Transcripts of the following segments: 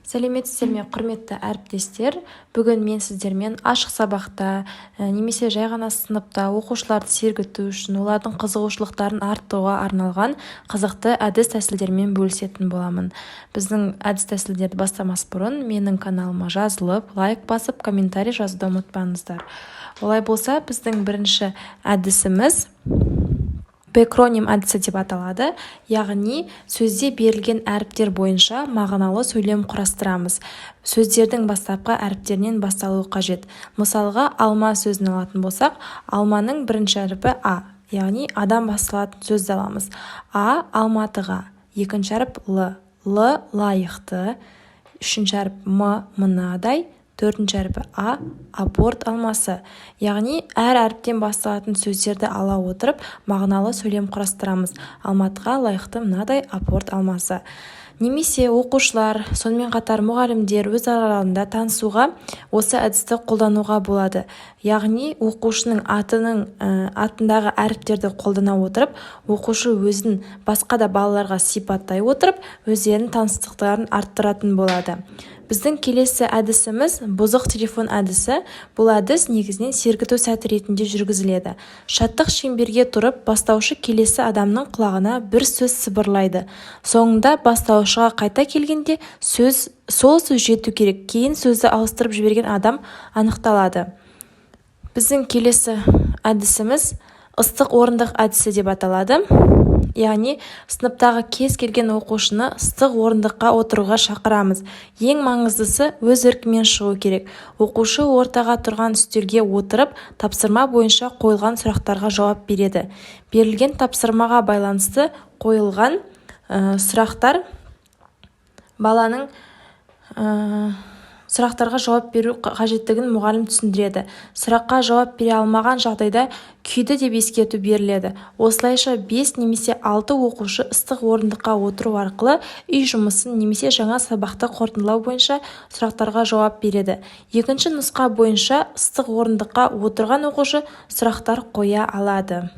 Сәлеметсіздер ме, құрметті әріптестер. Бүгін мен сіздермен ашық сабақта немесе жай ғана сыныпта оқушыларды сергіту үшін олардың қызығушылықтарын арттыруға арналған қызықты әдіс-тәсілдермен бөлісетін боламын. Біздің әдіс-тәсілдерді бастамас бұрын менің каналыма жазылып, лайк басып, комментарий жазуды ұмытпаңыздар. Олай болса, біздің бірінші әдісіміз бэкроним әдісі деп аталады, яғни сөзде берілген әріптер бойынша мағыналы сөйлем құрастырамыз. Сөздердің бастапқы әріптерінен басталуы қажет. Мысалға, алма сөзін алатын болсақ, алманың бірінші әріпі А, яғни адам басталатын сөзді аламыз. А – алматыға, екінші әріп Л – лайықты, үшінші әріп М – мынадай, төртінші әріпі А – апорт алмасы. Яғни әр әріптен басталатын сөздерді ала отырып, мағыналы сөйлем құрастырамыз. Алматыға лайықты мынадай апорт алмасы. Немесе оқушылар, сонымен қатар мұғалімдер өз араларында танысуға осы әдісті қолдануға болады. Яғни оқушының атындағы әріптерді қолдана отырып, оқушы өзін басқа да балаларға сипаттай отырып, өздерінің таныстықтарын арттыратын болады. Біздің келесі әдісіміз бұзық телефон әдісі. Бұл әдіс негізінен сергіту сәті ретінде жүргізіледі. Шаттық шеңберге тұрып, бастаушы келесі адамның құлағына бір сөз сыбырлайды. Соңында бастаушыға қайта келгенде сол сөз жету керек. Кейін сөзді ауыстырып жіберген адам анықталады. Біздің келесі әдісіміз ыстық орындық әдісі деп аталады. Яғни, сыныптағы кез келген оқушыны ыстық орындыққа отыруға шақырамыз. Ең маңыздысы өз еркімен шығу керек. Оқушы ортаға тұрған үстелге отырып, тапсырма бойынша қойылған сұрақтарға жауап береді. Берілген тапсырмаға байланысты қойылған сұрақтар баланың сұрақтарға жауап беру қажеттігін мұғалім түсіндіреді. Сұраққа жауап бере алмаған жағдайда күйді деп ескерту беріледі. Осылайша 5 немесе 6 оқушы ыстық орындыққа отыру арқылы үй жұмысын немесе жаңа сабақты қорытындылау бойынша сұрақтарға жауап береді. Екінші нұсқа бойынша ыстық орындыққа отырған оқушы сұрақтар қоя алады.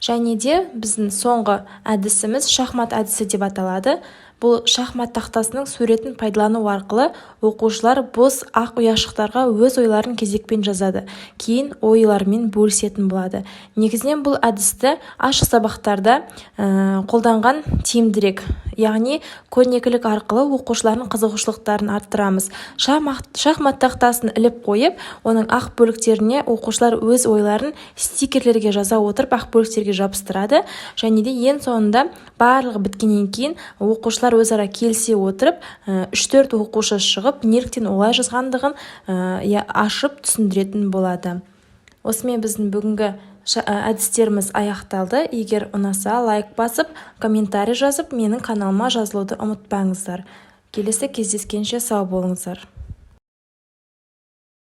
Және де біздің соңғы әдісіміз шахмат әдісі деп аталады. Бұл шахмат тақтасының суретін пайдалану арқылы оқушылар бос ақ ұяшықтарға өз ойларын кезекпен жазады. Кейін ойларымен бөлісетін болады. Негізінен бұл әдісті ашық сабақтарда қолданған тиімдірек. Яғни көрнекілік арқылы оқушылардың қызығушылықтарын арттырамыз. Шахмат тақтасын іліп қойып, оның ақ бөліктеріне оқушылар өз ойларын стикерлерге жаза отырып ақ бөліктерге жабыстырады. Және де ең соңында барлығы біткеннен кейін оқушылар өзара келісе отырып, 3-4 оқушы шығып, неліктен олай жазғандығын ашып түсіндіретін болады. Осымен біздің бүгінгі әдістеріміз аяқталды. Егер ұнаса, лайк басып, комментарий жазып, менің каналыма жазылуды ұмытпаңыздар. Келесі кездескенше сау болыңыздар.